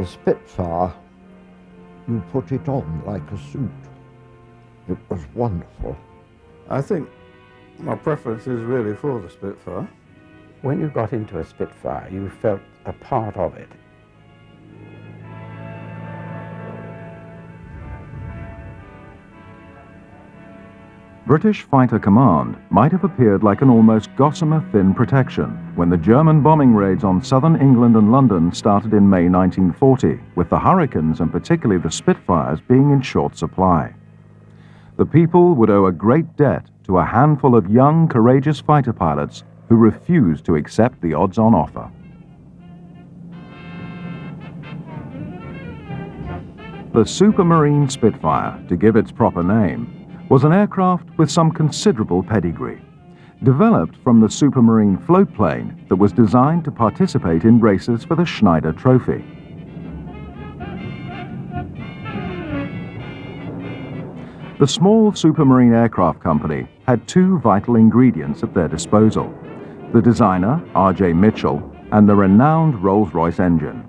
The Spitfire, you put it on like a suit. It was wonderful. I think my preference is really for the Spitfire. When you got into a Spitfire, you felt a part of it. British Fighter Command might have appeared like an almost gossamer-thin protection when the German bombing raids on southern England and London started in May 1940, with the Hurricanes and particularly the Spitfires being in short supply. The people would owe a great debt to a handful of young, courageous fighter pilots who refused to accept the odds-on offer. The Supermarine Spitfire, to give its proper name, was an aircraft with some considerable pedigree, developed from the Supermarine floatplane that was designed to participate in races for the Schneider Trophy. The small Supermarine Aircraft Company had two vital ingredients at their disposal: the designer, R.J. Mitchell, and the renowned Rolls-Royce engine.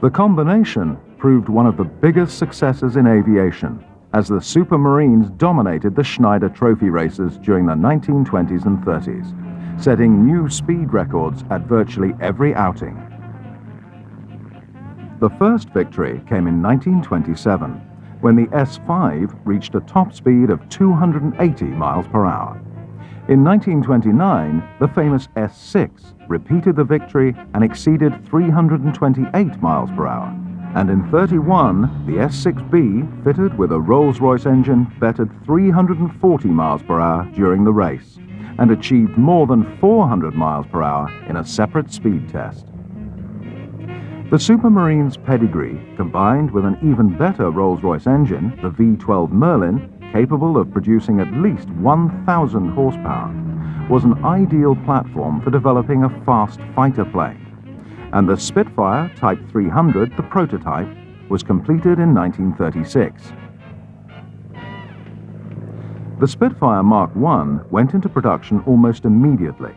The combination proved one of the biggest successes in aviation, as the Supermarines dominated the Schneider Trophy races during the 1920s and 30s, setting new speed records at virtually every outing. The first victory came in 1927, when the S-5 reached a top speed of 280 miles per hour. In 1929, the famous S-6 repeated the victory and exceeded 328 miles per hour. And in 31, the S-6B, fitted with a Rolls-Royce engine, bettered 340 miles per hour during the race and achieved more than 400 miles per hour in a separate speed test. The Supermarine's pedigree, combined with an even better Rolls-Royce engine, the V12 Merlin, capable of producing at least 1,000 horsepower, was an ideal platform for developing a fast fighter plane. And the Spitfire Type 300, the prototype, was completed in 1936. The Spitfire Mark I went into production almost immediately,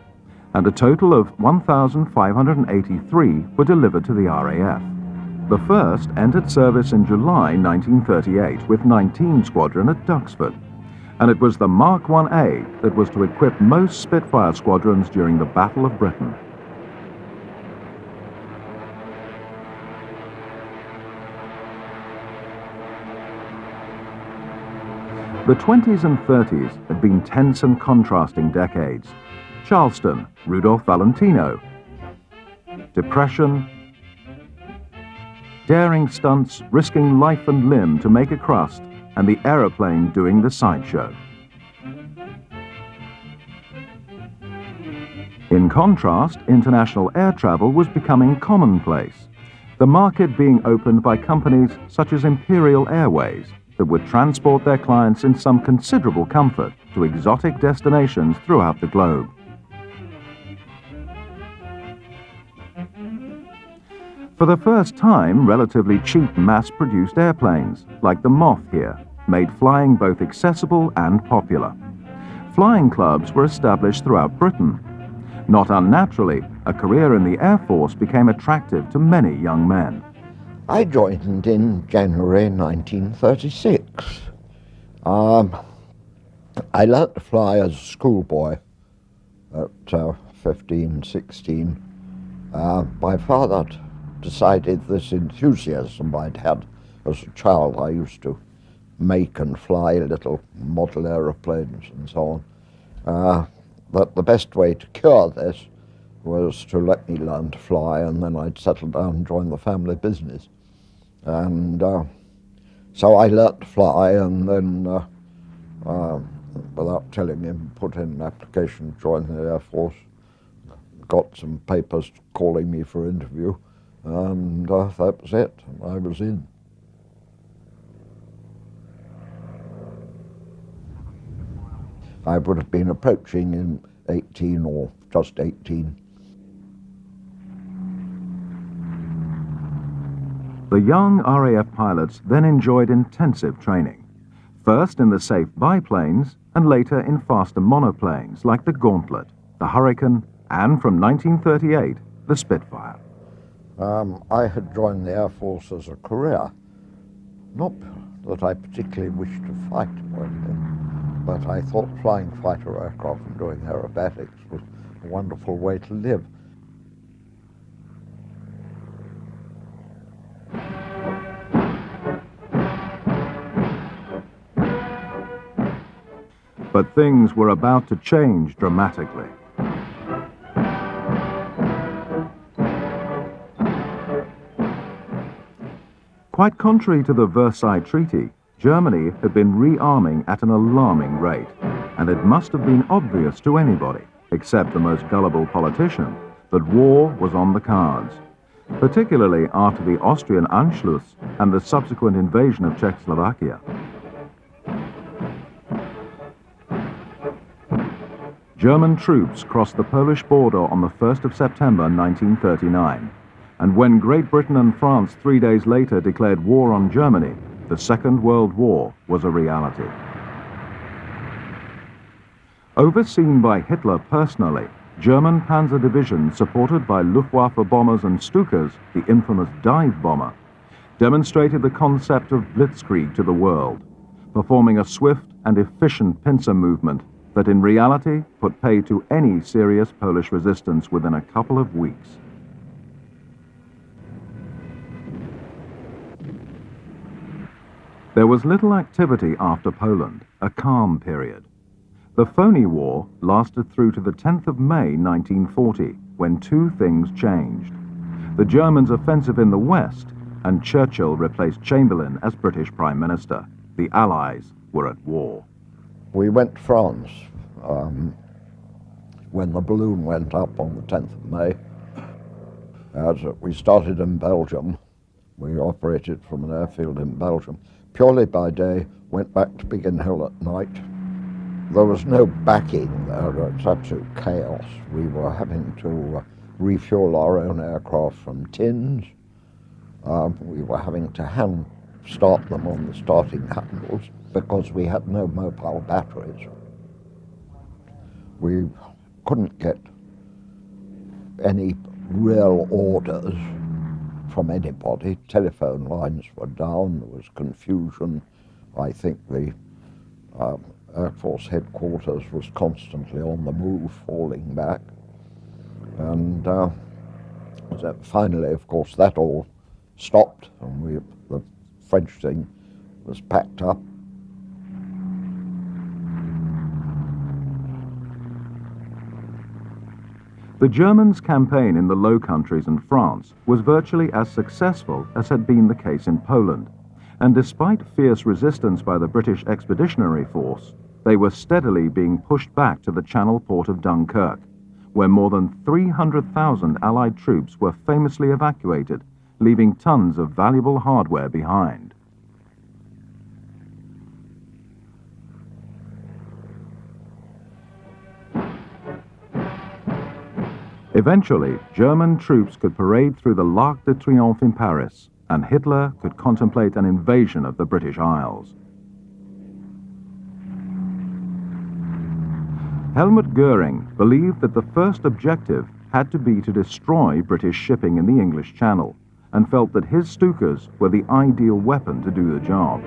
and a total of 1,583 were delivered to the RAF. The first entered service in July 1938 with 19 Squadron at Duxford, and it was the Mark 1A that was to equip most Spitfire squadrons during the Battle of Britain. The 20s and 30s had been tense and contrasting decades. Charleston, Rudolph Valentino. Depression. Daring stunts, risking life and limb to make a crust, and the aeroplane doing the sideshow. In contrast, international air travel was becoming commonplace, the market being opened by companies such as Imperial Airways, that would transport their clients in some considerable comfort to exotic destinations throughout the globe. For the first time, relatively cheap mass-produced airplanes, like the Moth here, made flying both accessible and popular. Flying clubs were established throughout Britain. Not unnaturally, a career in the Air Force became attractive to many young men. I joined in January 1936. I learnt to fly as a schoolboy at 15, 16. My father decided this enthusiasm I'd had as a child. I used to make and fly little model aeroplanes and so on. That the best way to cure this was to let me learn to fly, and then I'd settle down and join the family business. And so I learnt to fly, and then, without telling him, put in an application to join the Air Force, got some papers calling me for interview, and that was it, and I was in. I would have been approaching in 18 or just 18. The young RAF pilots then enjoyed intensive training, first in the safe biplanes and later in faster monoplanes like the Gauntlet, the Hurricane, and from 1938, the Spitfire. I had joined the Air Force as a career. Not that I particularly wished to fight or anything, but I thought flying fighter aircraft and doing aerobatics was a wonderful way to live. But things were about to change dramatically. Quite contrary to the Versailles Treaty, Germany had been rearming at an alarming rate, and it must have been obvious to anybody, except the most gullible politician, that war was on the cards, particularly after the Austrian Anschluss and the subsequent invasion of Czechoslovakia. German troops crossed the Polish border on the 1st of September 1939, and when Great Britain and France 3 days later declared war on Germany, the Second World War was a reality. Overseen by Hitler personally, German panzer divisions supported by Luftwaffe bombers and Stukas, the infamous dive bomber, demonstrated the concept of blitzkrieg to the world, performing a swift and efficient pincer movement that in reality put pay to any serious Polish resistance within a couple of weeks. There was little activity after Poland, a calm period. The phony war lasted through to the 10th of May 1940, when two things changed. The Germans' offensive in the West, and Churchill replaced Chamberlain as British Prime Minister. The Allies were at war. We went to France when the balloon went up on the 10th of May. We started in Belgium. We operated from an airfield in Belgium, purely by day, went back to Biggin Hill at night. There was no backing there, it's absolute chaos. We were having to refuel our own aircraft from tins. We were having to hand start them on the starting handles because we had no mobile batteries. We couldn't get any real orders from anybody. Telephone lines were down, there was confusion. I think the Air Force headquarters was constantly on the move, falling back. And finally, of course, that all stopped, and the French thing was packed up. The Germans' campaign in the Low Countries and France was virtually as successful as had been the case in Poland, and despite fierce resistance by the British Expeditionary Force, they were steadily being pushed back to the Channel port of Dunkirk, where more than 300,000 Allied troops were famously evacuated, leaving tons of valuable hardware behind. Eventually, German troops could parade through the L'Arc de Triomphe in Paris, and Hitler could contemplate an invasion of the British Isles. Helmut Goering believed that the first objective had to be to destroy British shipping in the English Channel, and felt that his Stukas were the ideal weapon to do the job.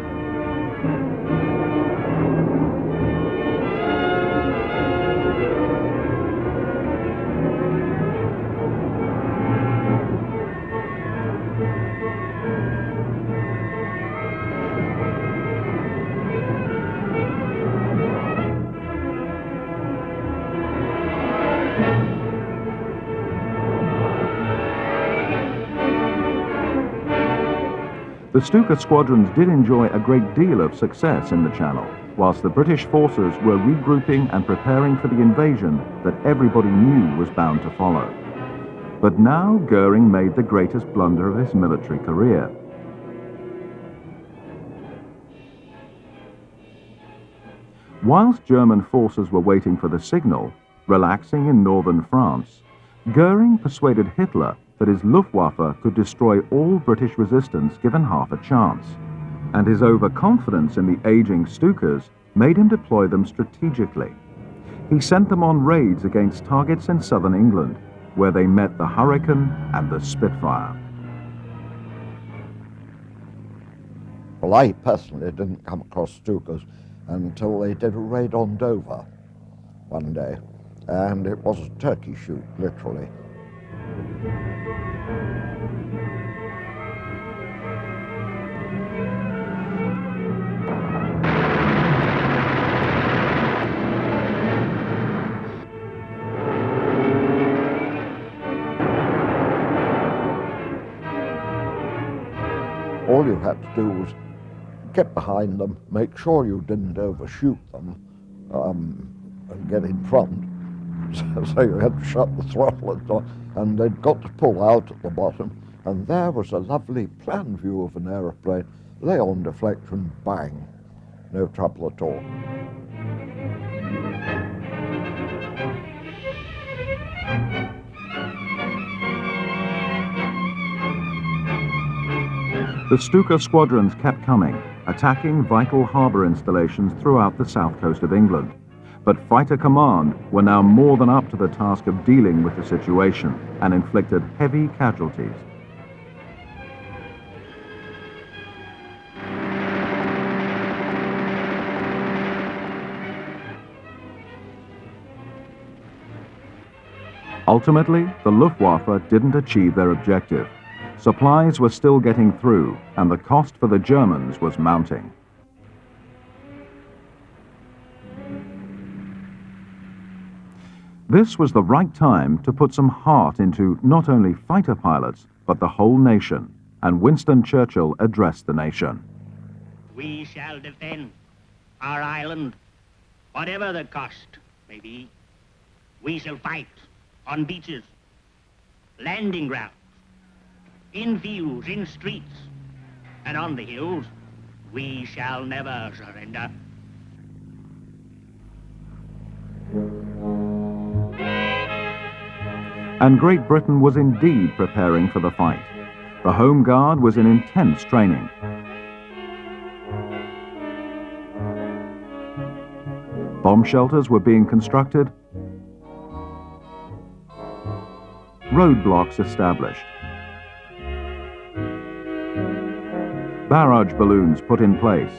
The Stuka squadrons did enjoy a great deal of success in the Channel, whilst the British forces were regrouping and preparing for the invasion that everybody knew was bound to follow. But now Goering made the greatest blunder of his military career. Whilst German forces were waiting for the signal, relaxing in northern France, Goering persuaded Hitler that his Luftwaffe could destroy all British resistance given half a chance, and his overconfidence in the aging Stukas made him deploy them strategically. He sent them on raids against targets in southern England, where they met the Hurricane and the Spitfire. Well, I personally didn't come across Stukas until they did a raid on Dover one day, and it was a turkey shoot, literally. All you had to do was get behind them, make sure you didn't overshoot them, and get in front. So you had to shut the throttle, and they'd got to pull out at the bottom, and there was a lovely plan view of an aeroplane. Lay on deflection, bang, no trouble at all. The Stuka squadrons kept coming, attacking vital harbour installations throughout the south coast of England. But Fighter Command were now more than up to the task of dealing with the situation and inflicted heavy casualties. Ultimately, the Luftwaffe didn't achieve their objective. Supplies were still getting through, and the cost for the Germans was mounting. This was the right time to put some heart into not only fighter pilots, but the whole nation, and Winston Churchill addressed the nation. We shall defend our island, whatever the cost may be. We shall fight on beaches, landing grounds, in fields, in streets, and on the hills. We shall never surrender. And Great Britain was indeed preparing for the fight. The Home Guard was in intense training. Bomb shelters were being constructed, roadblocks established, barrage balloons put in place,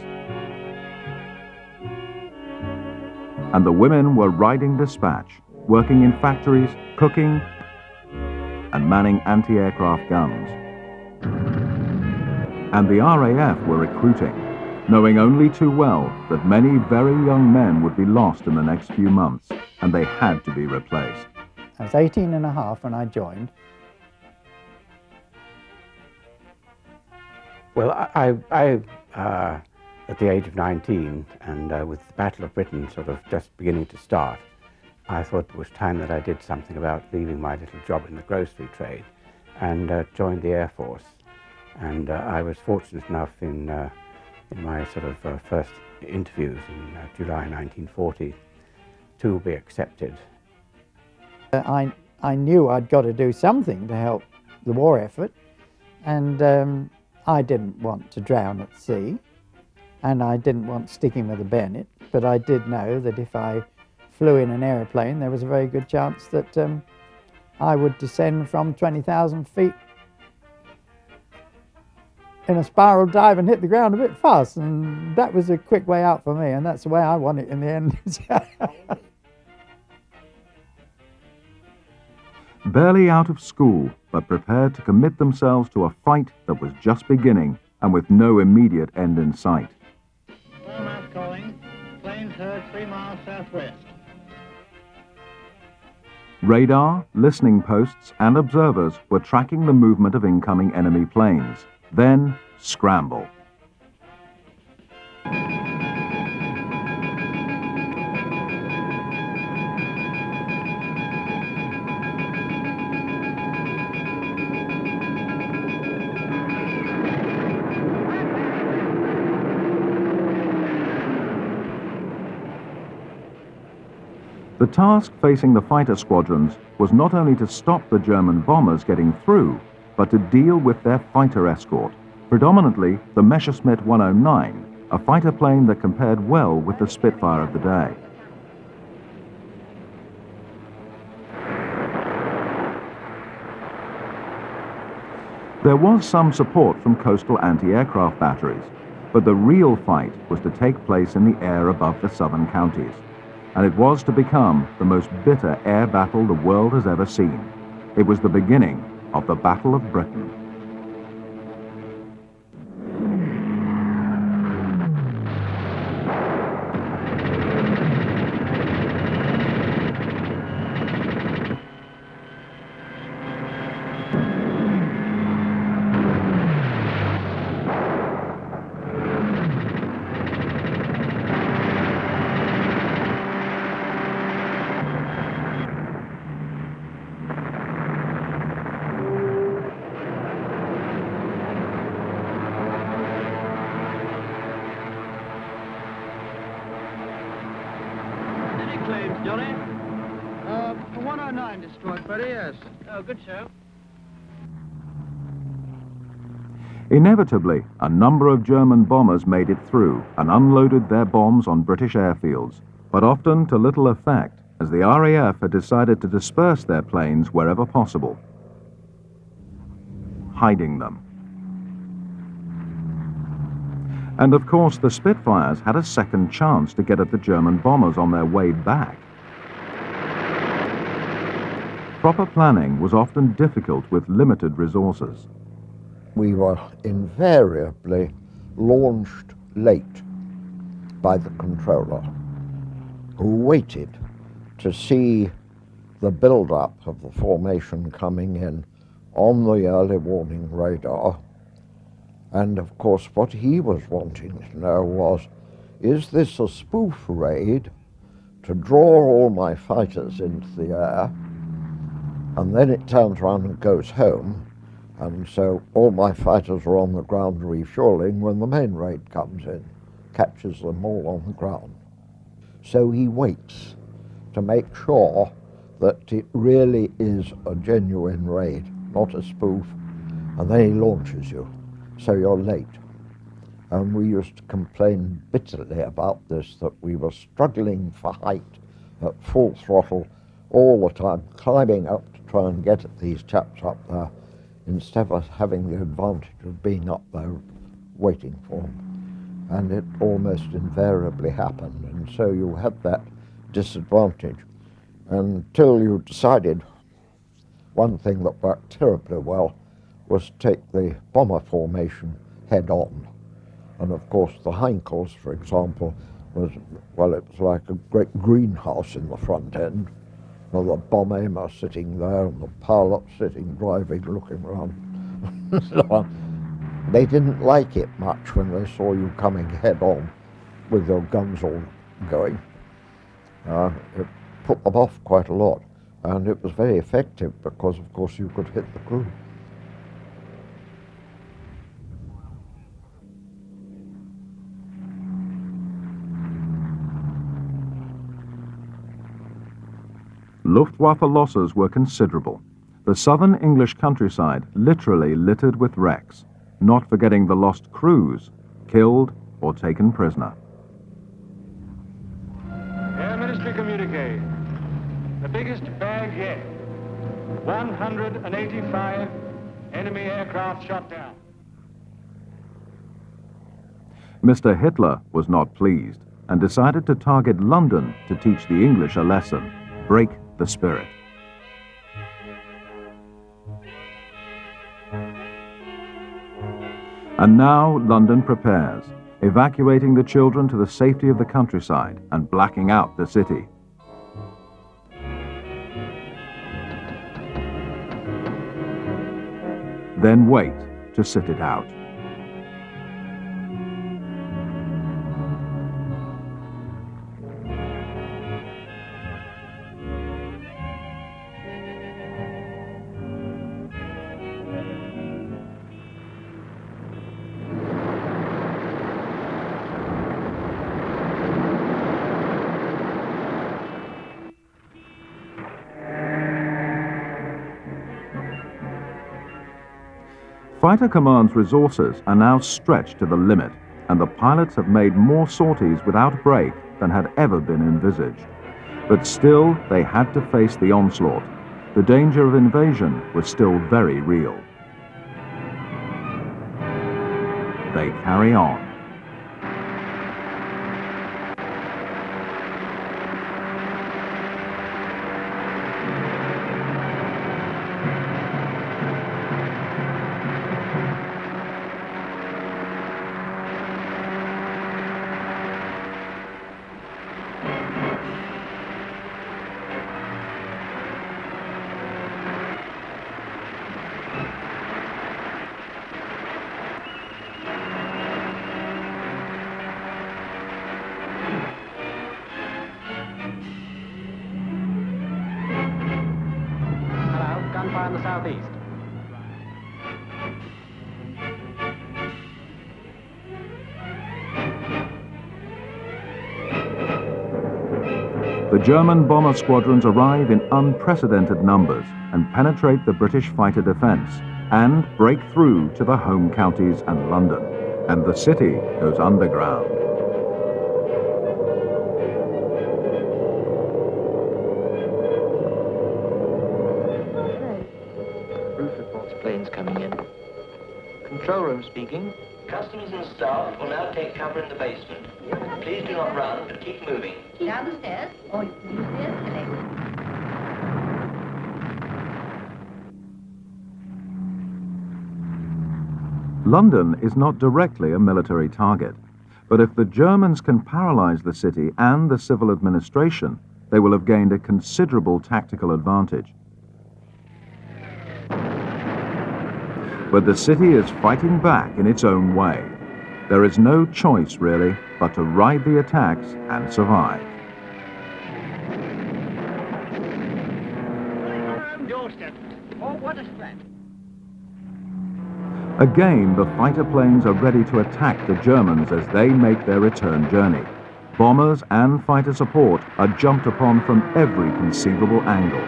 and the women were riding dispatch, working in factories, cooking, and manning anti-aircraft guns. And the RAF were recruiting, knowing only too well that many very young men would be lost in the next few months, and they had to be replaced. I was 18 and a half when I joined. Well, I at the age of 19, and with the Battle of Britain sort of just beginning to start, I thought it was time that I did something about leaving my little job in the grocery trade and joined the Air Force. And I was fortunate enough in my sort of first interviews in July 1940 to be accepted. I knew I'd got to do something to help the war effort, and I didn't want to drown at sea, and I didn't want sticking with a bayonet, but I did know that if I flew in an aeroplane, there was a very good chance that I would descend from 20,000 feet in a spiral dive and hit the ground a bit fast, and that was a quick way out for me, and that's the way I want it in the end. Barely out of school, but prepared to commit themselves to a fight that was just beginning and with no immediate end in sight. Mast calling. Planes heard 3 miles southwest. Radar, listening posts, and observers were tracking the movement of incoming enemy planes. Then, scramble. The task facing the fighter squadrons was not only to stop the German bombers getting through, but to deal with their fighter escort, predominantly the Messerschmitt 109, a fighter plane that compared well with the Spitfire of the day. There was some support from coastal anti-aircraft batteries, but the real fight was to take place in the air above the southern counties, and it was to become the most bitter air battle the world has ever seen. It was the beginning of the Battle of Britain. Claims, Johnny? 109 destroyed, Freddie, yes. Oh, good show. Inevitably, a number of German bombers made it through and unloaded their bombs on British airfields, but often to little effect, as the RAF had decided to disperse their planes wherever possible, hiding them. And of course, the Spitfires had a second chance to get at the German bombers on their way back. Proper planning was often difficult with limited resources. We were invariably launched late by the controller, who waited to see the build-up of the formation coming in on the early warning radar. And of course, what he was wanting to know was, is this a spoof raid to draw all my fighters into the air? And then it turns around and goes home, and so all my fighters are on the ground refueling when the main raid comes in, catches them all on the ground. So he waits to make sure that it really is a genuine raid, not a spoof, and then he launches you. So you're late. And we used to complain bitterly about this, that we were struggling for height at full throttle all the time, climbing up to try and get at these chaps up there, instead of having the advantage of being up there waiting for them. And it almost invariably happened, and so you had that disadvantage until you decided one thing that worked terribly well was take the bomber formation head on. And of course the Heinkels, for example, was, well, it was like a great greenhouse in the front end, with the bomb aimer sitting there and the pilot sitting, driving, looking around, and so on. They didn't like it much when they saw you coming head on with your guns all going. It put them off quite a lot, and it was very effective because, of course, you could hit the crew. Luftwaffe losses were considerable. The southern English countryside literally littered with wrecks, not forgetting the lost crews, killed or taken prisoner. Air Ministry communique. The biggest bag yet. 185 enemy aircraft shot down. Mr. Hitler was not pleased and decided to target London to teach the English a lesson, break the spirit. And now London prepares, evacuating the children to the safety of the countryside and blacking out the city. Then wait to sit it out. Fighter Command's resources are now stretched to the limit, and the pilots have made more sorties without break than had ever been envisaged. But still, they had to face the onslaught. The danger of invasion was still very real. they carry on. Hello, gunfire in the southeast. The German bomber squadrons arrive in unprecedented numbers and penetrate the British fighter defence and break through to the home counties and London. And the city goes underground. Roof reports planes coming in. Control room speaking. Customers and staff will now take cover in the basement. Please do not run, but keep moving. Down the stairs, or you can use the escalator. London is not directly a military target, but if the Germans can paralyze the city and the civil administration, they will have gained a considerable tactical advantage. But the city is fighting back in its own way. There is no choice, really, but to ride the attacks and survive. Doorstep. Oh, what a threat. Again, the fighter planes are ready to attack the Germans as they make their return journey. Bombers and fighter support are jumped upon from every conceivable angle.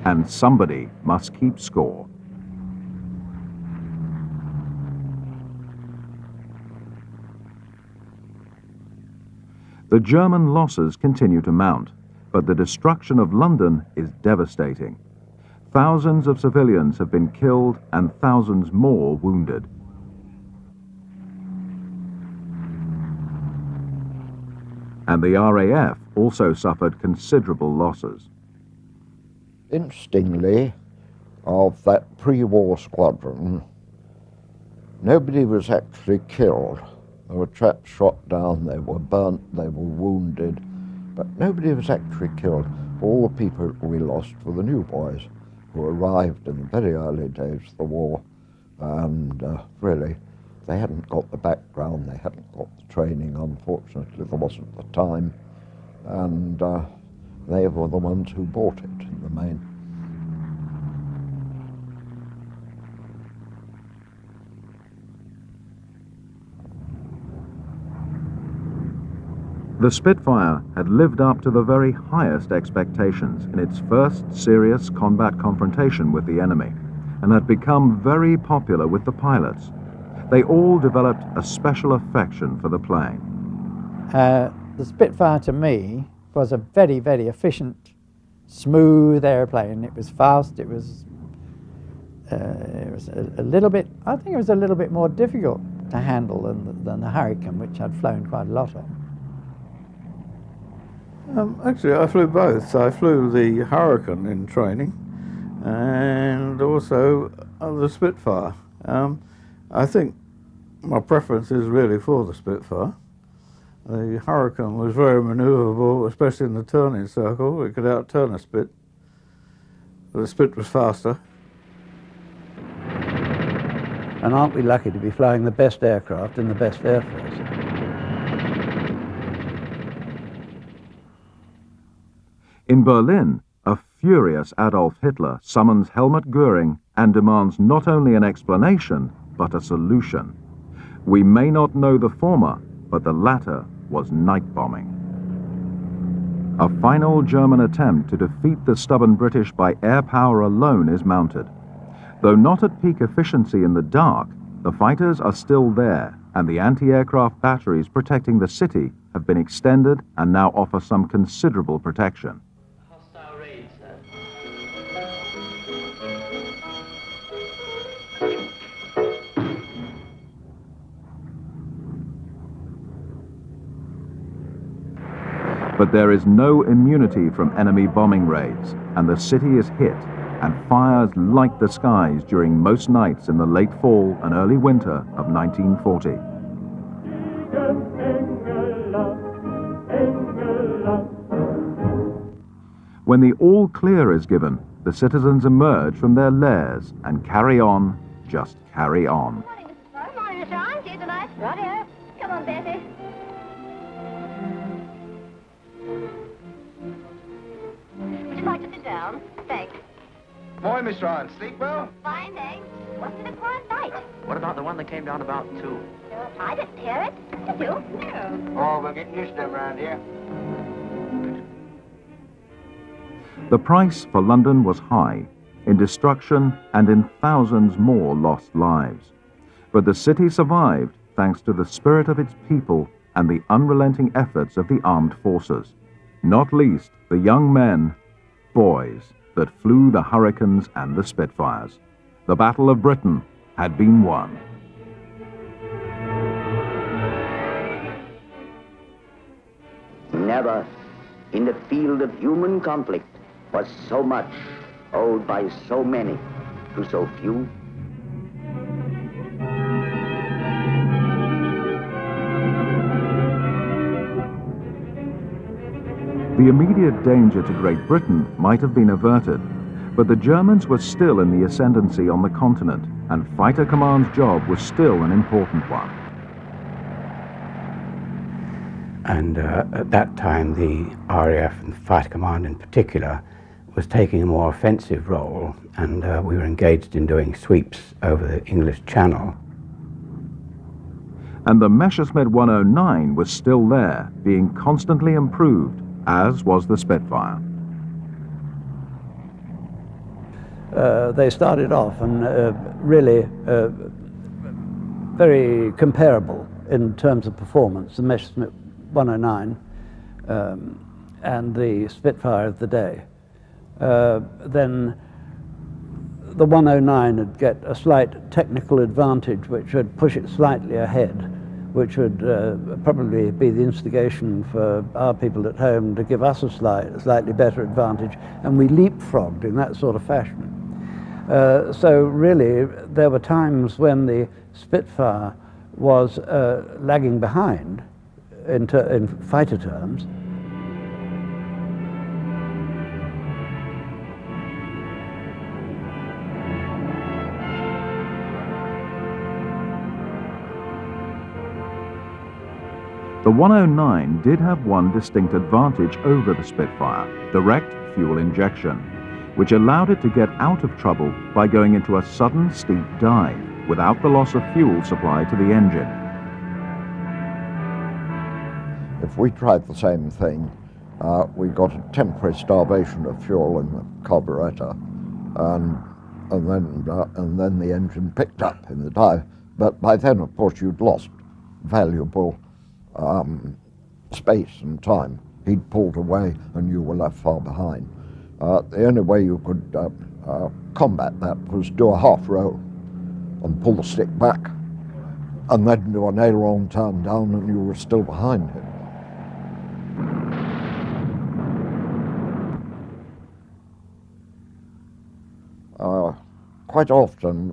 And somebody must keep score. The German losses continue to mount, but the destruction of London is devastating. Thousands of civilians have been killed and thousands more wounded. And the RAF also suffered considerable losses. Interestingly, of that pre-war squadron, nobody was actually killed. There were chaps shot down, they were burnt, they were wounded, but nobody was actually killed. All the people we lost were the new boys who arrived in the very early days of the war, and really, they hadn't got the background, they hadn't got the training, unfortunately there wasn't the time, and they were the ones who bought it in the main. The Spitfire had lived up to the very highest expectations in its first serious combat confrontation with the enemy and had become very popular with the pilots. They all developed a special affection for the plane. The Spitfire to me was a very, very efficient, smooth airplane. It was fast, it was a little bit, I think it was a little bit more difficult to handle than the Hurricane, which I'd flown quite a lot of. Actually, I flew both. I flew the Hurricane in training and also the Spitfire. I think my preference is really for the Spitfire. The Hurricane was very manoeuvrable, especially in the turning circle. It could out-turn a Spit. The Spit was faster. And aren't we lucky to be flying the best aircraft in the best air force? In Berlin, a furious Adolf Hitler summons Helmut Göring and demands not only an explanation, but a solution. We may not know the former, but the latter was night bombing. A final German attempt to defeat the stubborn British by air power alone is mounted. Though not at peak efficiency in the dark, the fighters are still there, and the anti-aircraft batteries protecting the city have been extended and now offer some considerable protection. Hostile raid, sir. But there is no immunity from enemy bombing raids, and the city is hit, and fires light the skies during most nights in the late fall and early winter of 1940. When the all clear is given, the citizens emerge from their lairs and carry on, just carry on. Good morning, Mr. Arms. Here's a nice water. Come on, Bessie. Would you like to sit down? Thanks. Morning, Mr. Arns. Sleep well? Fine, thanks. Wasn't it a quiet night? What about the one that came down about 2? I didn't hear it. Did you? No. Oh, we're getting used to them around here. The price for London was high, in destruction and in thousands more lost lives. But the city survived thanks to the spirit of its people and the unrelenting efforts of the armed forces, not least the young men, boys, that flew the Hurricanes and the Spitfires. The Battle of Britain had been won. Never, in the field of human conflict, was so much owed by so many to so few. The immediate danger to Great Britain might have been averted, but the Germans were still in the ascendancy on the continent, and Fighter Command's job was still an important one. And at that time, the RAF and Fighter Command in particular was taking a more offensive role, and we were engaged in doing sweeps over the English Channel. And the Messerschmitt 109 was still there, being constantly improved, as was the Spitfire. They started off and really very comparable in terms of performance, the Messerschmitt 109 and the Spitfire of the day. Then the 109 would get a slight technical advantage which would push it slightly ahead, which would probably be the instigation for our people at home to give us a slightly better advantage, and we leapfrogged in that sort of fashion. So really, there were times when the Spitfire was lagging behind in fighter terms. The 109 did have one distinct advantage over the Spitfire, direct fuel injection, which allowed it to get out of trouble by going into a sudden steep dive without the loss of fuel supply to the engine. If we tried the same thing, we got a temporary starvation of fuel in the carburetor, and then the engine picked up in the dive. But by then, of course, you'd lost valuable space and time. He'd pulled away and you were left far behind. The only way you could combat that was do a half roll and pull the stick back, and then do an aileron turn down and you were still behind him. Quite often,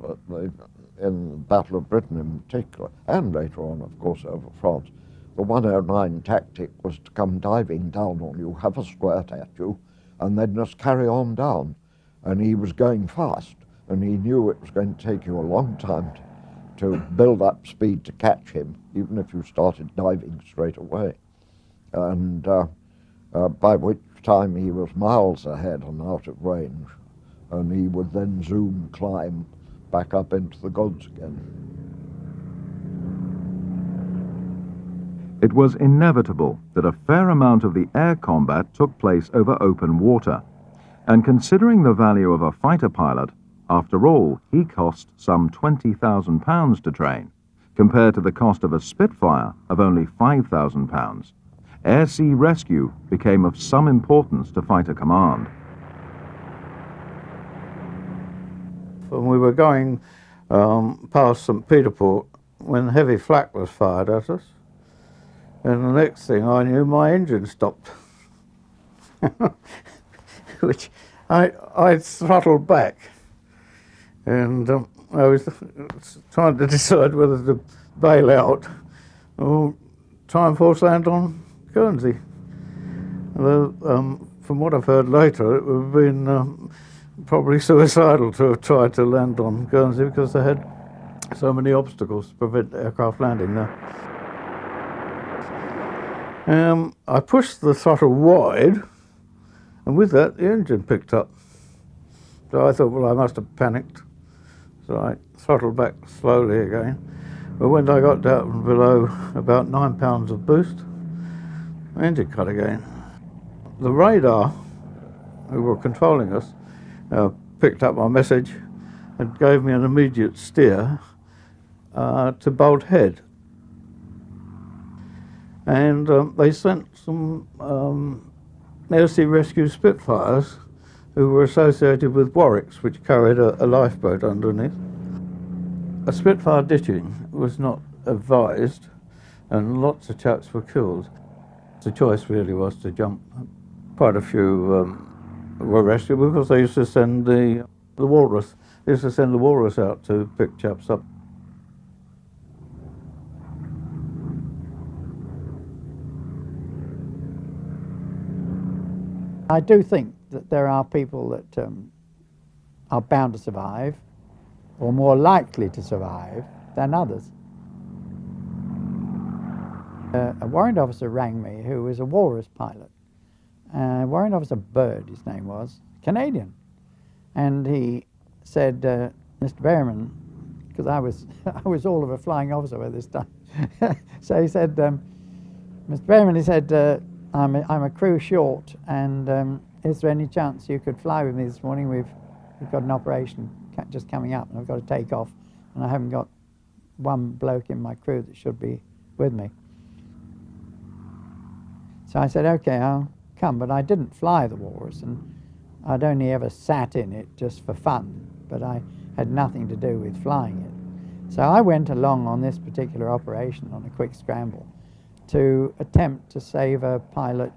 in the Battle of Britain in particular, and later on, of course, over France, the 109 tactic was to come diving down on you, have a squirt at you, and then just carry on down. And he was going fast, and he knew it was going to take you a long time to build up speed to catch him, even if you started diving straight away. And by which time he was miles ahead and out of range, and he would then zoom, climb back up into the gods again. It was inevitable that a fair amount of the air combat took place over open water, and considering the value of a fighter pilot, after all, he cost some £20,000 to train, compared to the cost of a Spitfire of only £5,000. Air-sea rescue became of some importance to Fighter Command. And we were going past St. Peter Port when heavy flak was fired at us. And the next thing I knew, my engine stopped. which I throttled back, and I was trying to decide whether to bail out or try and force land on Guernsey. Although, from what I've heard later, it would have been probably suicidal to have tried to land on Guernsey because they had so many obstacles to prevent aircraft landing there. I pushed the throttle wide, and with that the engine picked up. So I thought, well, I must have panicked. So I throttled back slowly again. But when I got down below about 9 pounds of boost, the engine cut again. The radar, who were controlling us, picked up my message and gave me an immediate steer to Bolt Head. And they sent some Air Sea Rescue Spitfires who were associated with Warwicks, which carried a lifeboat underneath. A Spitfire ditching was not advised, and lots of chaps were killed. The choice really was to jump. Quite a few were rescued because they used to send the walrus. They used to send the walrus out to pick chaps up. I do think that there are people that are bound to survive, or more likely to survive than others. A warrant officer rang me who was a walrus pilot. Warrant Officer Bird, his name was, Canadian. And he said, Mr. Berryman, because I was all of a flying officer by this time. So he said, Mr. Berryman, he said, I'm a crew short, and is there any chance you could fly with me this morning? We've got an operation just coming up, and I've got to take off, and I haven't got one bloke in my crew that should be with me. So I said, okay, I'll come, but I didn't fly the walrus, and I'd only ever sat in it just for fun, but I had nothing to do with flying it. So I went along on this particular operation on a quick scramble to attempt to save a pilot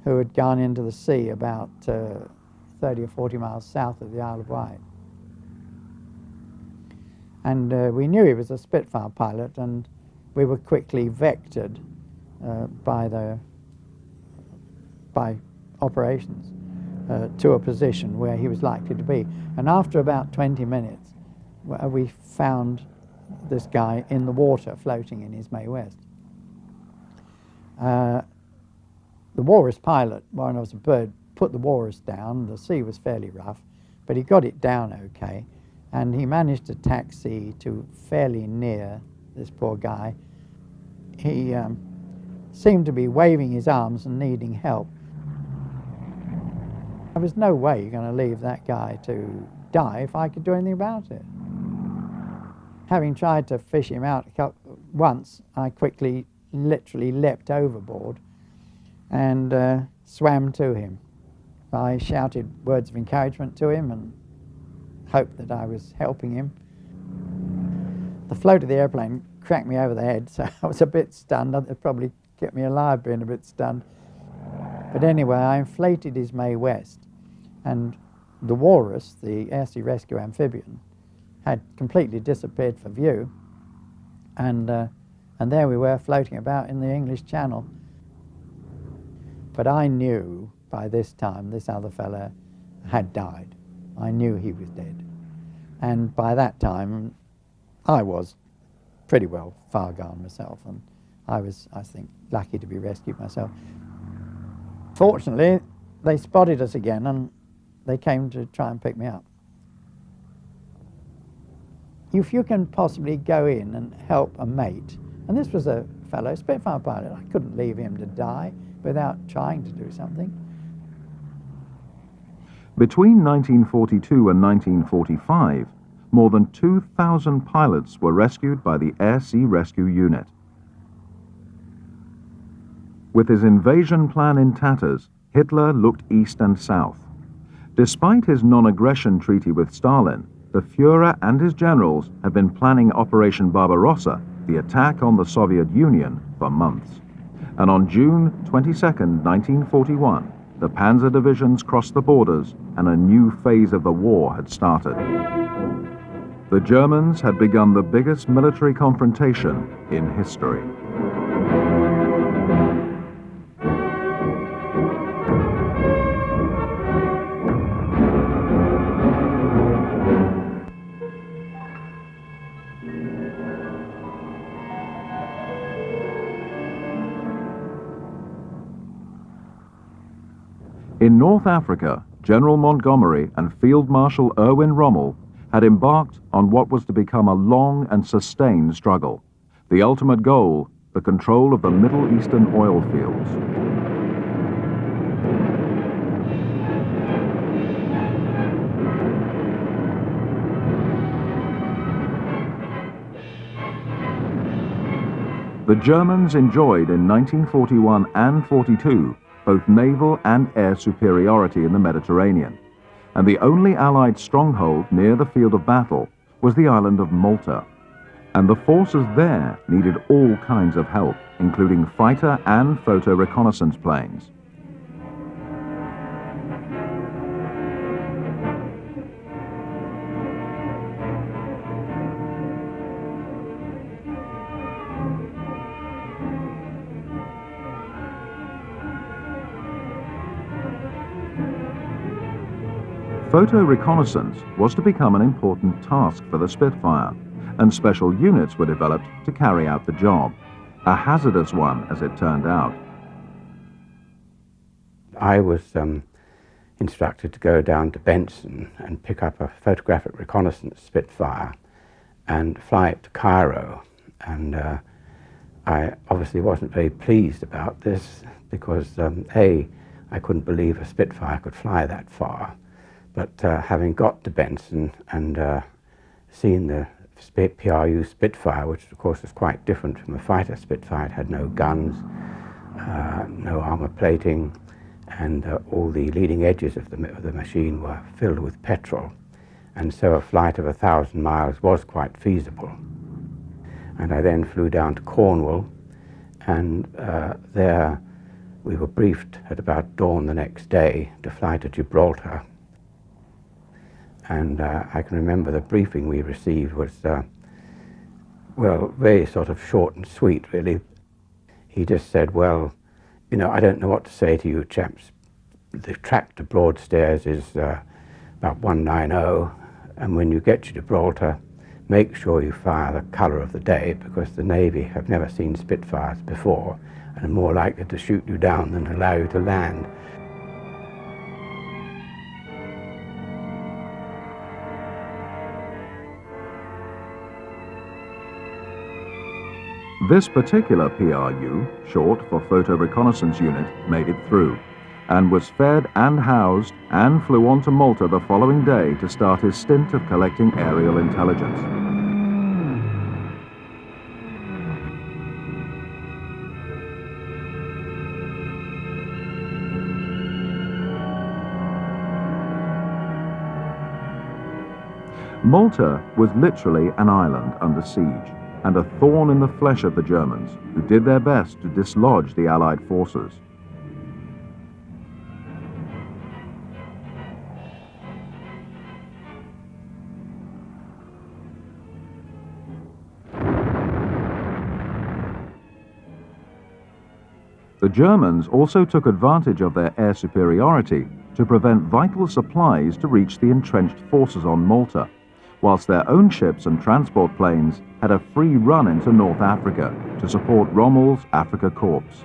who had gone into the sea about 30 or 40 miles south of the Isle of Wight. And we knew he was a Spitfire pilot, and we were quickly vectored by operations to a position where he was likely to be. And after about 20 minutes, we found this guy in the water floating in his Mae West. The walrus pilot, Warrant Officer Bird, put the walrus down. The sea was fairly rough, but he got it down okay, and he managed to taxi to fairly near this poor guy. He seemed to be waving his arms and needing help. There was no way you're going to leave that guy to die if I could do anything about it. Having tried to fish him out once, I quickly, literally leapt overboard and swam to him. I shouted words of encouragement to him and hoped that I was helping him. The float of the airplane cracked me over the head, so I was a bit stunned. It probably kept me alive being a bit stunned. But anyway, I inflated his Mae West, and the walrus, the Air Sea Rescue amphibian, had completely disappeared from view, and there we were floating about in the English Channel. But I knew by this time this other fella had died. I knew he was dead. And by that time, I was pretty well far gone myself, and I was, I think, lucky to be rescued myself. Fortunately, they spotted us again, and they came to try and pick me up. If you can possibly go in and help a mate, and this was a fellow Spitfire pilot, I couldn't leave him to die without trying to do something. Between 1942 and 1945, more than 2,000 pilots were rescued by the Air Sea Rescue Unit. With his invasion plan in tatters, Hitler looked east and south. Despite his non-aggression treaty with Stalin, the Führer and his generals had been planning Operation Barbarossa, the attack on the Soviet Union, for months. And on June 22, 1941, the panzer divisions crossed the borders and a new phase of the war had started. The Germans had begun the biggest military confrontation in history. In North Africa, General Montgomery and Field Marshal Erwin Rommel had embarked on what was to become a long and sustained struggle. The ultimate goal, the control of the Middle Eastern oil fields. The Germans enjoyed in 1941 and 42 both naval and air superiority in the Mediterranean, and the only Allied stronghold near the field of battle was the island of Malta. And the forces there needed all kinds of help, including fighter and photo reconnaissance planes. Photo reconnaissance was to become an important task for the Spitfire, and special units were developed to carry out the job. A hazardous one, as it turned out. I was instructed to go down to Benson and pick up a photographic reconnaissance Spitfire and fly it to Cairo. And I obviously wasn't very pleased about this because, A, I couldn't believe a Spitfire could fly that far. But having got to Benson and seen the PRU Spitfire, which of course was quite different from a fighter Spitfire, it had no guns, no armor plating, and all the leading edges of the machine were filled with petrol. And so a flight of 1,000 miles was quite feasible. And I then flew down to Cornwall, and there we were briefed at about dawn the next day to fly to Gibraltar. And I can remember the briefing we received was, well, very sort of short and sweet, really. He just said, well, you know, I don't know what to say to you chaps. The track to Broadstairs is about 190, and when you get to Gibraltar, make sure you fire the colour of the day, because the Navy have never seen Spitfires before and are more likely to shoot you down than allow you to land. This particular PRU, short for Photo Reconnaissance Unit, made it through, and was fed and housed and flew on to Malta the following day to start his stint of collecting aerial intelligence. Malta was literally an island under siege, and a thorn in the flesh of the Germans, who did their best to dislodge the Allied forces. The Germans also took advantage of their air superiority to prevent vital supplies to reach the entrenched forces on Malta, whilst their own ships and transport planes had a free run into North Africa to support Rommel's Afrika Korps.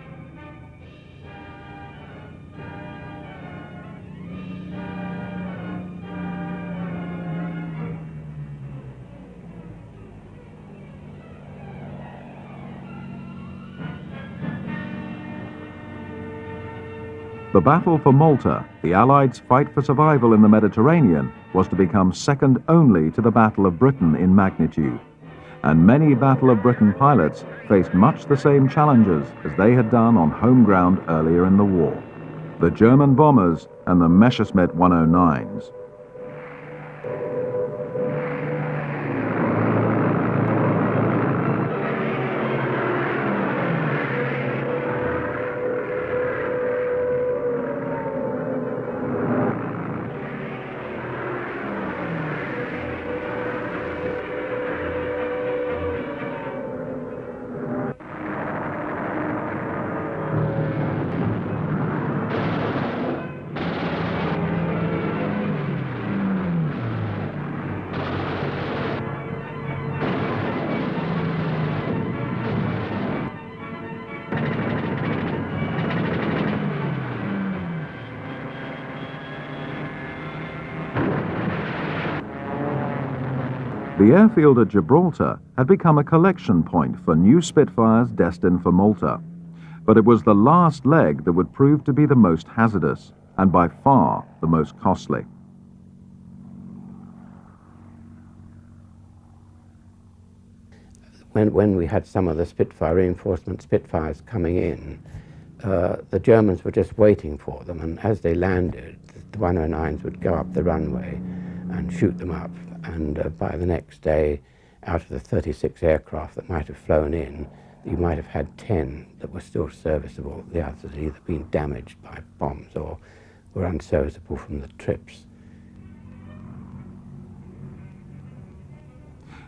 The battle for Malta, the Allies' fight for survival in the Mediterranean, was to become second only to the Battle of Britain in magnitude. And many Battle of Britain pilots faced much the same challenges as they had done on home ground earlier in the war. The German bombers and the Messerschmitt 109s. The airfield at Gibraltar had become a collection point for new Spitfires destined for Malta, but it was the last leg that would prove to be the most hazardous and by far the most costly. When we had some of the Spitfire reinforcement Spitfires coming in, the Germans were just waiting for them, and as they landed, the 109s would go up the runway and shoot them up, and by the next day, out of the 36 aircraft that might have flown in, you might have had 10 that were still serviceable. The others had either been damaged by bombs or were unserviceable from the trips.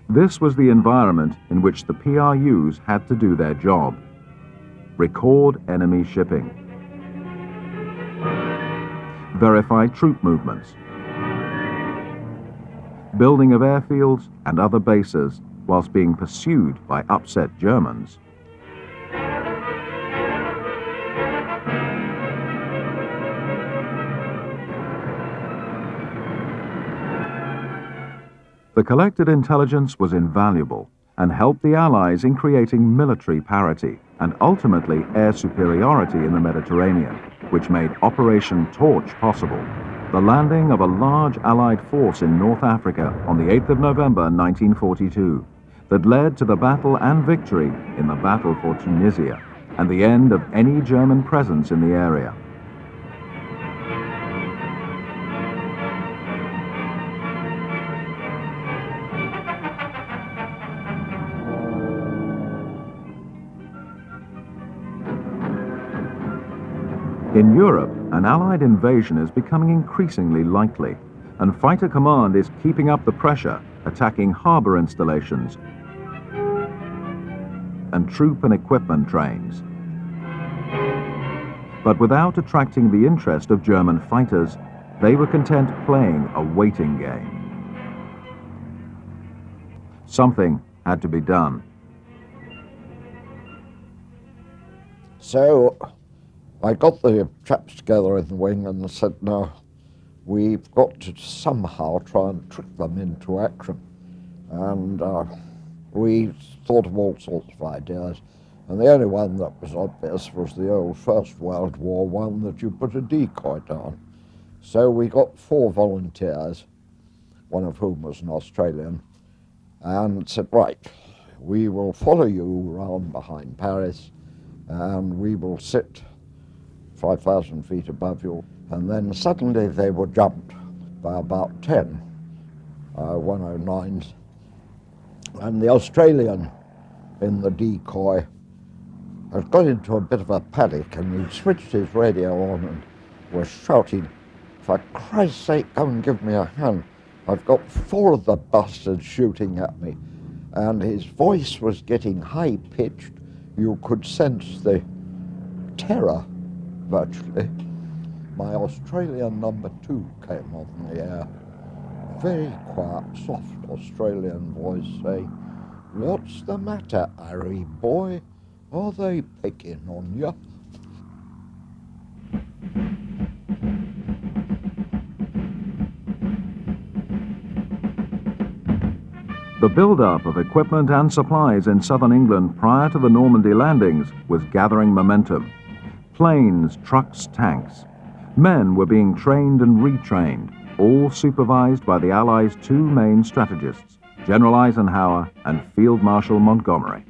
This was the environment in which the PRUs had to do their job: record enemy shipping, verify troop movements, building of airfields and other bases whilst being pursued by upset Germans. The collected intelligence was invaluable and helped the Allies in creating military parity and ultimately air superiority in the Mediterranean, which made Operation Torch possible, the landing of a large Allied force in North Africa on the 8th of November 1942, that led to the battle and victory in the Battle for Tunisia and the end of any German presence in the area. In Europe, an Allied invasion is becoming increasingly likely, and Fighter Command is keeping up the pressure, attacking harbour installations and troop and equipment trains. But without attracting the interest of German fighters, they were content playing a waiting game. Something had to be done. So I got the chaps together in the wing and said, no, we've got to somehow try and trick them into action. And we thought of all sorts of ideas. And the only one that was obvious was the old First World War one, that you put a decoy down. So we got 4 volunteers, one of whom was an Australian, and said, right, we will follow you round behind Paris, and we will sit 5,000 feet above you. And then suddenly they were jumped by about 10 109s. And the Australian in the decoy had got into a bit of a panic, and he switched his radio on and was shouting, for Christ's sake, come and give me a hand. I've got 4 of the bastards shooting at me. And his voice was getting high-pitched. You could sense the terror, virtually. My Australian number 2 came on the air. Very quiet, soft Australian voice saying, what's the matter, Harry boy? Are they picking on you? The build-up of equipment and supplies in southern England prior to the Normandy landings was gathering momentum. Planes, trucks, tanks. Men were being trained and retrained, all supervised by the Allies' 2 main strategists, General Eisenhower and Field Marshal Montgomery.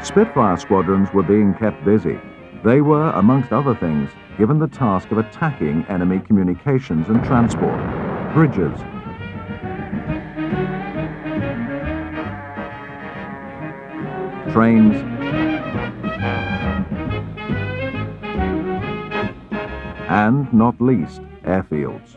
Spitfire squadrons were being kept busy. They were, amongst other things, given the task of attacking enemy communications and transport, bridges, trains, and, not least, airfields.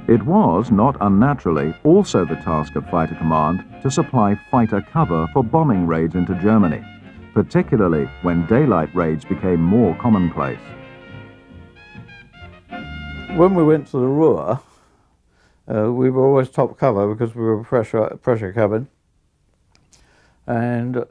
It was, not unnaturally, also the task of Fighter Command to supply fighter cover for bombing raids into Germany, particularly when daylight raids became more commonplace. When we went to the Ruhr, we were always top cover because we were pressure cabin. And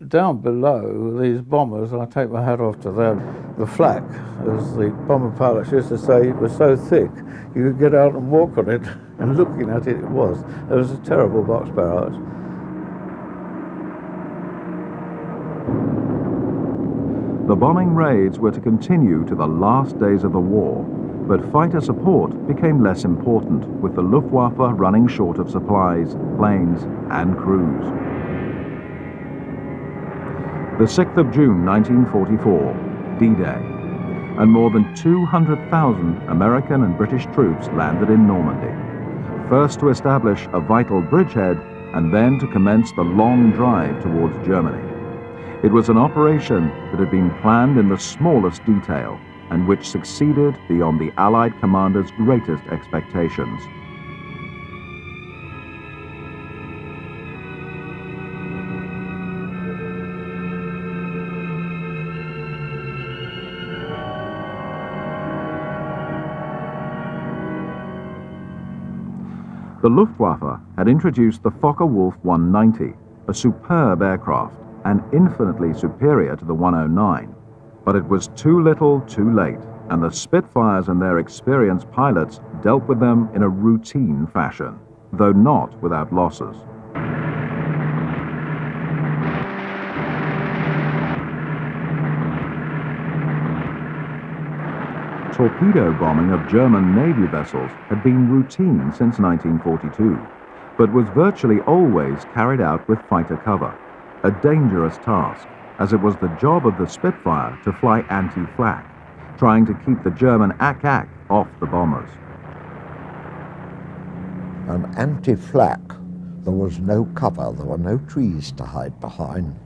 down below, these bombers, I take my hat off to them, the flak, as the bomber pilots used to say, was so thick you could get out and walk on it, and looking at it, it was. It was a terrible box barrage. The bombing raids were to continue to the last days of the war, but fighter support became less important, with the Luftwaffe running short of supplies, planes, and crews. The 6th of June 1944, D-Day, and more than 200,000 American and British troops landed in Normandy, first to establish a vital bridgehead and then to commence the long drive towards Germany. It was an operation that had been planned in the smallest detail and which succeeded beyond the Allied commander's greatest expectations. The Luftwaffe had introduced the Focke-Wulf 190, a superb aircraft and infinitely superior to the 109. But it was too little, too late, and the Spitfires and their experienced pilots dealt with them in a routine fashion, though not without losses. Torpedo bombing of German Navy vessels had been routine since 1942, but was virtually always carried out with fighter cover, a dangerous task, as it was the job of the Spitfire to fly anti-flak, trying to keep the German ack-ack off the bombers. An anti-flak, there was no cover, there were no trees to hide behind,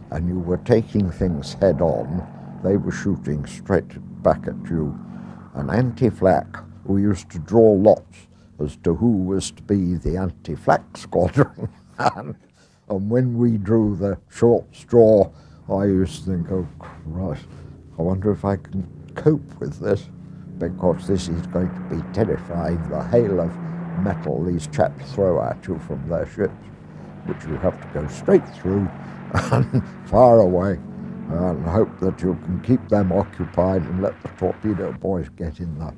and you were taking things head on. They were shooting straight back at you. An anti-flak, we used to draw lots as to who was to be the anti-flak squadron. And when we drew the short straw, I used to think, oh Christ, I wonder if I can cope with this, because this is going to be terrifying. The hail of metal these chaps throw at you from their ships, which you have to go straight through and far away, and hope that you can keep them occupied and let the torpedo boys get in there.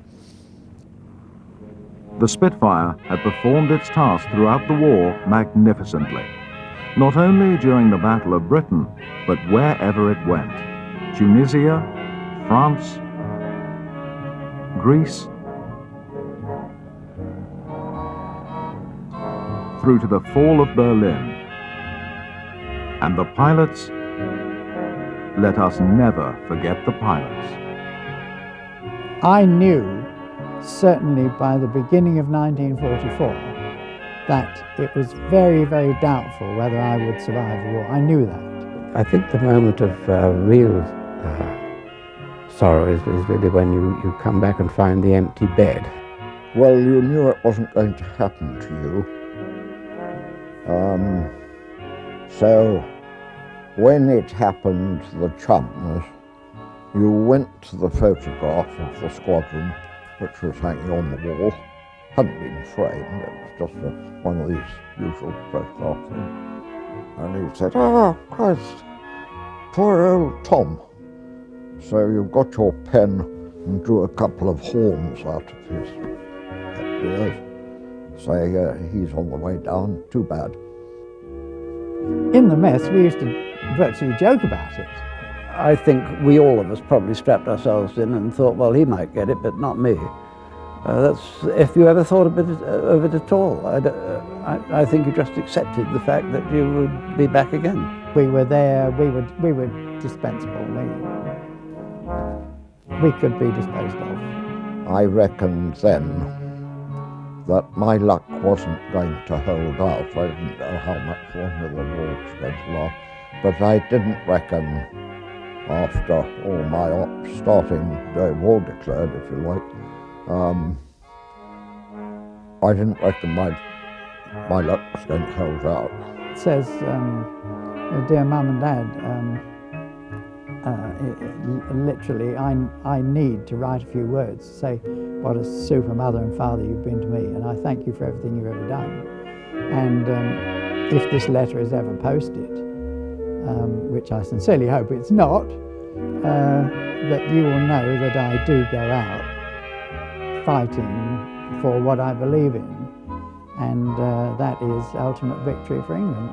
The Spitfire had performed its task throughout the war magnificently, not only during the Battle of Britain, but wherever it went. Tunisia, France, Greece, through to the fall of Berlin. And the pilots, let us never forget the pilots. I knew, certainly by the beginning of 1944, that it was very, very doubtful whether I would survive the war. I knew that. I think the moment of real sorrow is really when you come back and find the empty bed. Well, you knew it wasn't going to happen to you. So when it happened, the chums, you went to the photograph of the squadron, which was hanging on the wall. Hadn't been framed, it was just one of these usual photograph things. And he said, "Ah, Christ, poor old Tom." So you got your pen and drew a couple of horns out of his ears, saying he's on the way down, too bad. In the mess, we used to virtually joke about it. I think we all of us probably strapped ourselves in and thought, well, he might get it, but not me. That's if you ever thought of it at all. I think you just accepted the fact that you would be back again. We were there. We were dispensable. We could be disposed of. I reckoned then that my luck wasn't going to hold out. I didn't know how much longer the war was going to last, but I didn't reckon, after all my ops starting, war declared, if you like, I didn't reckon my luck was going to hold out. It says, dear Mum and Dad, literally, I need to write a few words to say what a super mother and father you've been to me, and I thank you for everything you've ever done. And if this letter is ever posted, which I sincerely hope it's not, that you will know that I do go out fighting for what I believe in, and that is ultimate victory for England.